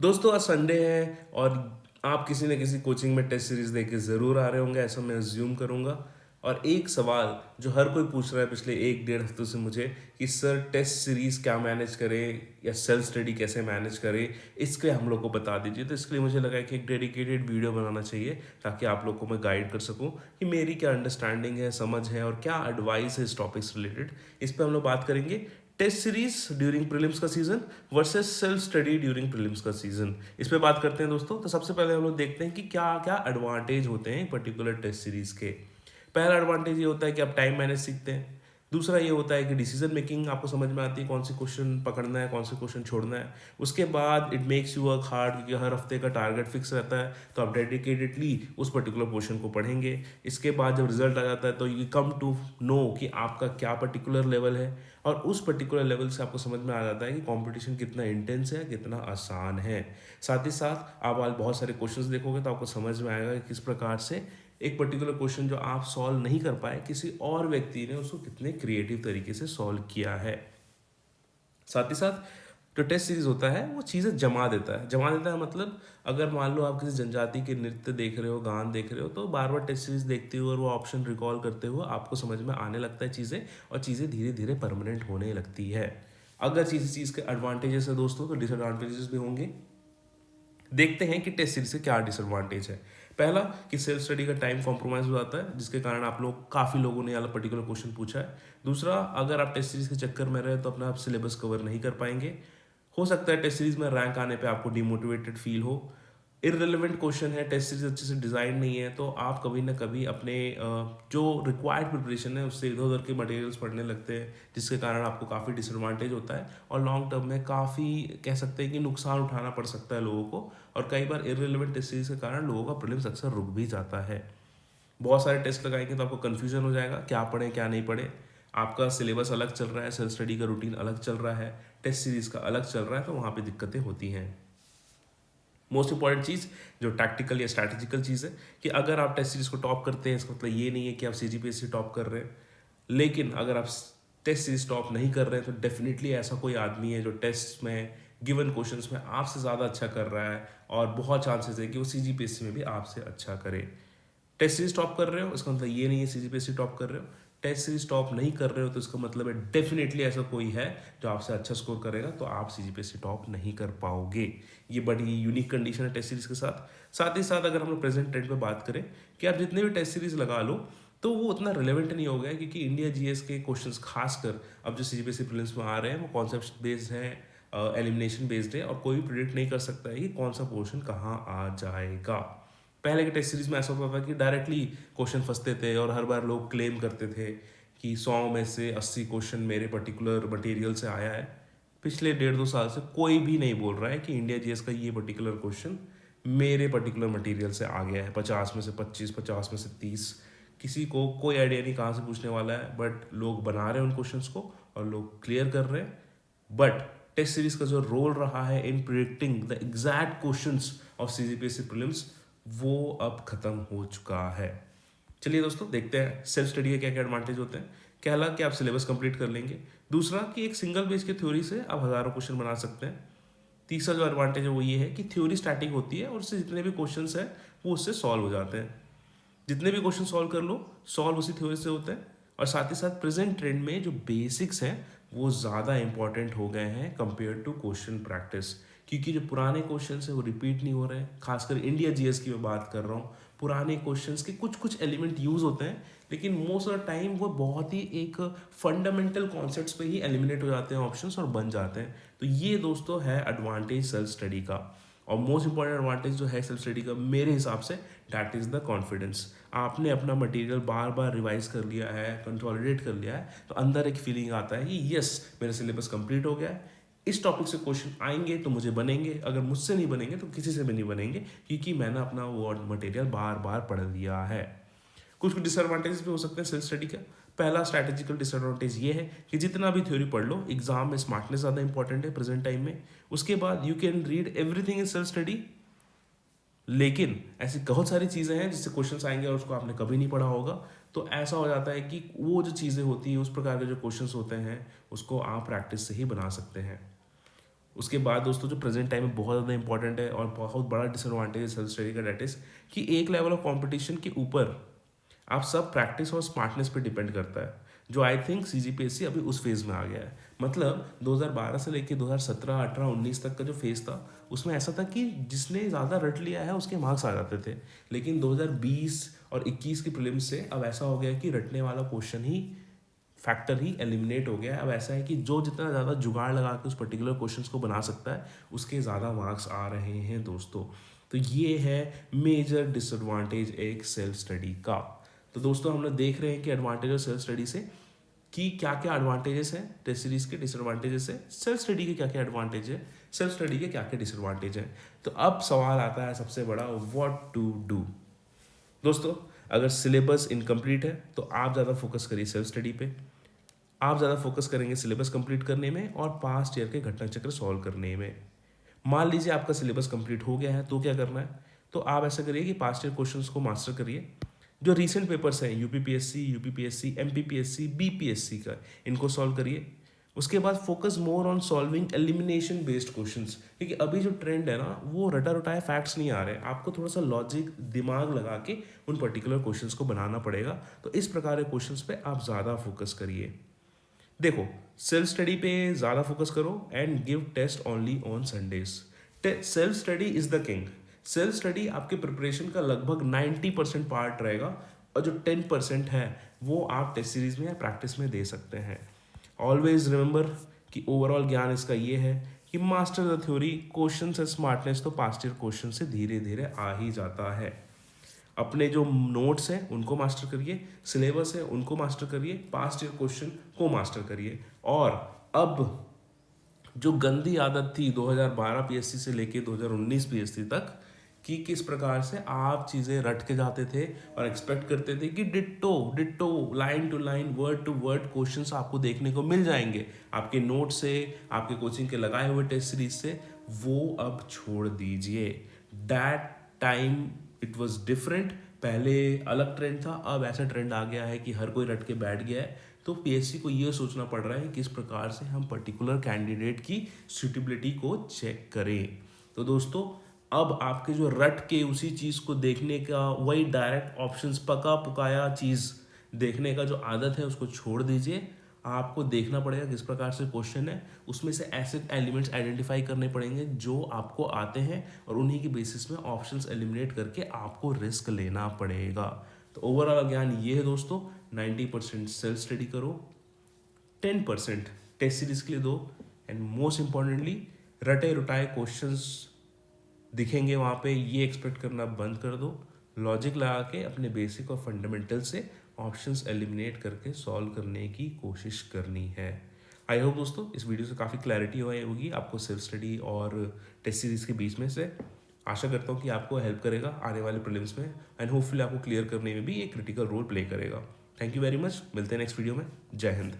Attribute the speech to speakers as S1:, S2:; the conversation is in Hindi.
S1: दोस्तों आज संडे है और आप किसी न किसी कोचिंग में टेस्ट सीरीज देके ज़रूर आ रहे होंगे, ऐसा मैं अज्यूम करूंगा। और एक सवाल जो हर कोई पूछ रहा है पिछले एक डेढ़ हफ्तों से मुझे कि सर टेस्ट सीरीज क्या मैनेज करें या सेल्फ स्टडी कैसे मैनेज करें, इसके हम लोग को बता दीजिए। तो इसके लिए मुझे लगा कि एक डेडिकेटेड वीडियो बनाना चाहिए ताकि आप लोग को मैं गाइड कर सकूं कि मेरी क्या अंडरस्टैंडिंग है, समझ है और क्या एडवाइस है इस टॉपिक से रिलेटेड। इस पर हम लोग बात करेंगे टेस्ट सीरीज ड्यूरिंग प्रीलिम्स का season versus self study during prelims का सीजन। इस पे बात करते हैं दोस्तों। तो सबसे पहले हम लोग देखते हैं कि क्या क्या एडवांटेज होते हैं पर्टिकुलर टेस्ट सीरीज के। पहला एडवांटेज ये होता है कि आप टाइम मैनेज सीखते हैं। दूसरा ये होता है कि डिसीजन मेकिंग आपको समझ में आती है, कौन सी क्वेश्चन पकड़ना है, कौन से क्वेश्चन छोड़ना है। उसके बाद it makes you work hard, क्योंकि हर हफ्ते का टारगेट फिक्स रहता है तो आप डेडिकेटेडली उस पर्टिकुलर पोर्शन को पढ़ेंगे। इसके बाद जब रिजल्ट आ जाता है तो यू कम टू नो कि आपका क्या पर्टिकुलर लेवल है, और उस पर्टिकुलर लेवल से आपको समझ में आ जाता है कि कंपटीशन कितना इंटेंस है, कितना आसान है। साथ ही साथ आप आज बहुत सारे क्वेश्चंस देखोगे तो आपको समझ में आएगा कि किस प्रकार से एक पर्टिकुलर क्वेश्चन जो आप सॉल्व नहीं कर पाए, किसी और व्यक्ति ने उसको कितने क्रिएटिव तरीके से सॉल्व किया है। साथ ही साथ जो टेस्ट सीरीज होता है वो चीज़ें जमा देता है मतलब अगर मान लो आप किसी जनजाति के नृत्य देख रहे हो, गान देख रहे हो, तो बार बार टेस्ट सीरीज देखते हुए और वो ऑप्शन रिकॉल करते हुए आपको समझ में आने लगता है चीज़ें, और चीज़ें धीरे धीरे परमानेंट होने लगती है। अगर किसी चीज़ के एडवांटेजेस है दोस्तों तो डिसएडवांटेजेस भी होंगे। देखते हैं कि टेस्ट सीरीज से क्या डिसएडवांटेज है। पहला कि सेल्फ स्टडी का टाइम कॉम्प्रोमाइज हो जाता है, जिसके कारण आप लोग काफ़ी लोगों ने अलग पर्टिकुलर क्वेश्चन पूछा है। दूसरा, अगर आप टेस्ट सीरीज के चक्कर में रहे तो अपना आप सिलेबस कवर नहीं कर पाएंगे। हो सकता है टेस्ट सीरीज में रैंक आने पे आपको डिमोटिवेटेड फील हो। इररिलेवेंट क्वेश्चन है, टेस्ट सीरीज अच्छे से डिज़ाइन नहीं है, तो आप कभी ना कभी अपने जो रिक्वायर्ड प्रिपरेशन है उससे इधर उधर के मटेरियल्स पढ़ने लगते हैं, जिसके कारण आपको काफ़ी डिसएडवांटेज होता है और लॉन्ग टर्म में काफ़ी कह सकते हैं कि नुकसान उठाना पड़ सकता है लोगों को। और कई बार इररिलेवेंट टेस्ट सीरीज के कारण लोगों का प्रीलिम्स अक्सर रुक भी जाता है। बहुत सारे टेस्ट लगाएंगे तो आपको कन्फ्यूजन हो जाएगा, क्या पढ़ें क्या नहीं पढ़े। आपका सिलेबस अलग चल रहा है, सेल्फ स्टडी का रूटीन अलग चल रहा है, टेस्ट सीरीज का अलग चल रहा है, तो वहाँ पे दिक्कतें होती हैं। मोस्ट इंपॉर्टेंट चीज़ जो टैक्टिकल या स्ट्रैटेजिकल चीज़ है कि अगर आप टेस्ट सीरीज को टॉप करते हैं, इसका मतलब ये नहीं है कि आप सीजीपीएससी टॉप कर रहे हैं। लेकिन अगर आप टेस्ट सीरीज टॉप नहीं कर रहे हैं तो डेफिनेटली ऐसा कोई आदमी है जो टेस्ट में गिवन क्वेश्चंस में आपसे ज़्यादा अच्छा कर रहा है, और बहुत चांसेस है कि वो सीजीपीएससी में भी आपसे अच्छा करे। टेस्ट सीरीज टॉप कर रहे हो इसका मतलब ये नहीं है सीजीपीएससी टॉप कर रहे हो। टेस्ट सीरीज टॉप नहीं कर रहे हो तो इसका मतलब है डेफिनेटली ऐसा कोई है जो आपसे अच्छा स्कोर करेगा, तो आप सीजीपीएससी टॉप नहीं कर पाओगे। ये बड़ी यूनिक कंडीशन है टेस्ट सीरीज के साथ। साथ ही साथ अगर हम लोग प्रेजेंट ट्रेंड पे बात करें कि आप जितने भी टेस्ट सीरीज लगा लो तो वो उतना रिलेवेंट नहीं हो गया, क्योंकि इंडिया जीएस के क्वेश्चंस खासकर अब जो सीजीपीएससी प्रीलिम्स में आ रहे हैं वो कॉन्सेप्ट बेस्ड है, एलिमिनेशन बेस्ड है, और कोई भी प्रिडिक्ट नहीं कर सकता है कि कौन सा पोर्शन कहाँ आ जाएगा। पहले के टेस्ट सीरीज में ऐसा होता था कि डायरेक्टली क्वेश्चन फंसते थे और हर बार लोग क्लेम करते थे कि 100 में से 80 क्वेश्चन मेरे पर्टिकुलर मटेरियल से आया है। पिछले 1.5-2 साल से कोई भी नहीं बोल रहा है कि इंडिया जीएस का ये पर्टिकुलर क्वेश्चन मेरे पर्टिकुलर मटेरियल से आ गया है। 50 में से 25, 50 में से 30, किसी को कोई आइडिया नहीं कहाँ से पूछने वाला है, बट लोग बना रहे हैं उन क्वेश्चंस को और लोग क्लियर कर रहे हैं। बट टेस्ट सीरीज का जो रोल रहा है in predicting the exact questions of CGPSC prelims, वो अब खत्म हो चुका है। चलिए दोस्तों देखते हैं सेल्फ स्टडी के क्या क्या एडवांटेज होते हैं। पहला कि आप सिलेबस कंप्लीट कर लेंगे। दूसरा कि एक सिंगल पेज की थ्योरी से आप हज़ारों क्वेश्चन बना सकते हैं। तीसरा जो एडवांटेज है वो ये है कि थ्योरी स्टैटिक होती है और उससे जितने भी क्वेश्चन हैं वो उससे सॉल्व हो जाते हैं। जितने भी क्वेश्चन सॉल्व कर लो, सॉल्व उसी थ्योरी से होते हैं। और साथ ही साथ प्रेजेंट ट्रेंड में जो बेसिक्स हैं वो ज़्यादा इंपॉर्टेंट हो गए हैं कंपेयर टू क्वेश्चन प्रैक्टिस, क्योंकि जो पुराने क्वेश्चन है वो रिपीट नहीं हो रहे हैं। खासकर इंडिया जीएस की मैं बात कर रहा हूँ, पुराने क्वेश्चंस के कुछ कुछ एलिमेंट यूज होते हैं, लेकिन मोस्ट ऑफ द टाइम वो बहुत ही एक फंडामेंटल कॉन्सेप्ट्स पे ही एलिमिनेट हो जाते हैं ऑप्शंस और बन जाते हैं। तो ये दोस्तों है एडवांटेज सेल्फ स्टडी का। और मोस्ट इंपॉर्टेंट एडवांटेज जो है सेल्फ स्टडी का मेरे हिसाब से, दैट इज़ द कॉन्फिडेंस। आपने अपना मटेरियल बार बार रिवाइज कर लिया है, कंसोलिडेट कर लिया है, तो अंदर एक फीलिंग आता है कि यस मेरा सिलेबस कंप्लीट हो गया है, इस टॉपिक से क्वेश्चन आएंगे तो मुझे बनेंगे, अगर मुझसे नहीं बनेंगे तो किसी से भी नहीं बनेंगे, क्योंकि मैंने अपना वो मटेरियल बार बार पढ़ लिया है। कुछ डिसएडवांटेजेस भी हो सकते हैं सेल्फ स्टडी का। पहला स्ट्रैटेजिकल डिसएडवांटेज ये है कि जितना भी थ्योरी पढ़ लो, एग्जाम में स्मार्टनेस ज़्यादा इंपॉर्टेंट है प्रेजेंट टाइम में। उसके बाद you can read everything in self study, लेकिन ऐसी बहुत सारी चीज़ें हैं जिससे क्वेश्चंस आएंगे और उसको आपने कभी नहीं पढ़ा होगा, तो ऐसा हो जाता है कि वो जो चीज़ें होती हैं, उस प्रकार के जो क्वेश्चंस होते हैं, उसको आप प्रैक्टिस से ही बना सकते हैं। उसके बाद दोस्तों जो प्रेजेंट टाइम में बहुत ज़्यादा इंपॉर्टेंट है और बहुत बड़ा डिसएडवांटेज है सेल्फ स्टडी का, डेट इज कि एक लेवल ऑफ कंपटीशन के ऊपर आप सब प्रैक्टिस और स्मार्टनेस पे डिपेंड करता है, जो आई थिंक सीजीपीएससी अभी उस फेज़ में आ गया है। मतलब 2012 से लेकर 2017, 18, 19 तक का जो फेज़ था उसमें ऐसा था कि जिसने ज़्यादा रट लिया है उसके मार्क्स आ जाते थे। लेकिन 2020 और 21 की प्रीलिम्स से अब ऐसा हो गया कि रटने वाला क्वेश्चन ही फैक्टर ही एलिमिनेट हो गया है। अब ऐसा है कि जो जितना ज़्यादा जुगाड़ लगा के उस पर्टिकुलर क्वेश्चंस को बना सकता है उसके ज़्यादा मार्क्स आ रहे हैं दोस्तों। तो ये है मेजर डिसएडवांटेज एक सेल्फ स्टडी का। तो दोस्तों हम लोग देख रहे हैं कि एडवांटेज और सेल्फ स्टडी से कि क्या क्या एडवांटेजेस हैं टेस्ट सीरीज के, डिसएडवांटेजेस है सेल्फ स्टडी के, क्या क्या एडवांटेज है सेल्फ स्टडी के, क्या क्या डिसएडवांटेज है। तो अब सवाल आता है सबसे बड़ा, व्हाट टू डू। दोस्तों अगर सिलेबस इनकम्प्लीट है तो आप ज़्यादा फोकस करिए सेल्फ स्टडी पे, आप ज़्यादा फोकस करेंगे सिलेबस कंप्लीट करने में और पास्ट ईयर के घटना चक्र सॉल्व करने में। मान लीजिए आपका सिलेबस कंप्लीट हो गया है तो क्या करना है, तो आप ऐसा करिए कि पास्ट ईयर क्वेश्चंस को मास्टर करिए। जो रीसेंट पेपर्स हैं यूपीपीएससी, यूपीपीएससी, एमपीपीएससी, बीपीएससी का, इनको सॉल्व करिए। उसके बाद focus more on solving elimination based questions, क्योंकि अभी जो ट्रेंड है ना वो रटा रटाए फैक्ट्स नहीं आ रहे, आपको थोड़ा सा लॉजिक दिमाग लगा के उन पर्टिकुलर क्वेश्चंस को बनाना पड़ेगा। तो इस प्रकार के क्वेश्चंस पे आप ज़्यादा फोकस करिए। देखो सेल्फ स्टडी पे ज़्यादा फोकस करो and give test only on Sundays. Self study is the king. Self study आपके प्रिपरेशन का लगभग 90% पार्ट रहेगा और जो 10% है वो आप टेस्ट सीरीज में या प्रैक्टिस में दे सकते हैं। ऑलवेज रिमेंबर कि ओवरऑल ज्ञान इसका ये है कि मास्टर द थ्योरी, क्वेश्चन से स्मार्टनेस तो पास्ट ईयर क्वेश्चन से धीरे धीरे आ ही जाता है। अपने जो नोट्स हैं उनको मास्टर करिए, सिलेबस है उनको मास्टर करिए, पास्ट ईयर क्वेश्चन को मास्टर करिए। और अब जो गंदी आदत थी 2012 पीएससी से लेके 2019 पीएससी तक कि किस प्रकार से आप चीज़ें रट के जाते थे और एक्सपेक्ट करते थे कि ditto ditto line to line word to word questions आपको देखने को मिल जाएंगे आपके नोट से, आपके कोचिंग के लगाए हुए टेस्ट सीरीज से, वो अब छोड़ दीजिए। That time it was different. पहले अलग ट्रेंड था, अब ऐसा ट्रेंड आ गया है कि हर कोई रट के बैठ गया है। तो पीएससी को ये सोचना पड़ रहा है किस प्रकार से हम पर्टिकुलर कैंडिडेट की सूटेबिलिटी को चेक करें। तो दोस्तों अब आपके जो रट के उसी चीज़ को देखने का, वही डायरेक्ट ऑप्शंस पका पुकाया चीज़ देखने का जो आदत है उसको छोड़ दीजिए। आपको देखना पड़ेगा किस प्रकार से क्वेश्चन है, उसमें से ऐसे एलिमेंट्स आइडेंटिफाई करने पड़ेंगे जो आपको आते हैं और उन्हीं के बेसिस में ऑप्शंस एलिमिनेट करके आपको रिस्क लेना पड़ेगा। तो ओवरऑल ज्ञान ये है दोस्तों, 90% सेल्फ स्टडी करो, 10% टेस्ट सीरीज के लिए दो, एंड मोस्ट इंपॉर्टेंटली रटे रुटाए क्वेश्चंस दिखेंगे वहाँ पे ये एक्सपेक्ट करना बंद कर दो। लॉजिक लगा के अपने बेसिक और फंडामेंटल से ऑप्शंस एलिमिनेट करके सॉल्व करने की कोशिश करनी है। आई होप दोस्तों इस वीडियो से काफ़ी क्लैरिटी होगी आपको सेल्फ स्टडी और टेस्ट सीरीज के बीच में से। आशा करता हूँ कि आपको हेल्प करेगा आने वाले प्रीलिम्स में एंड होपफुली आपको क्लियर करने में भी एक क्रिटिकल रोल प्ले करेगा। थैंक यू वेरी मच, मिलते हैं नेक्स्ट वीडियो में। जय हिंद।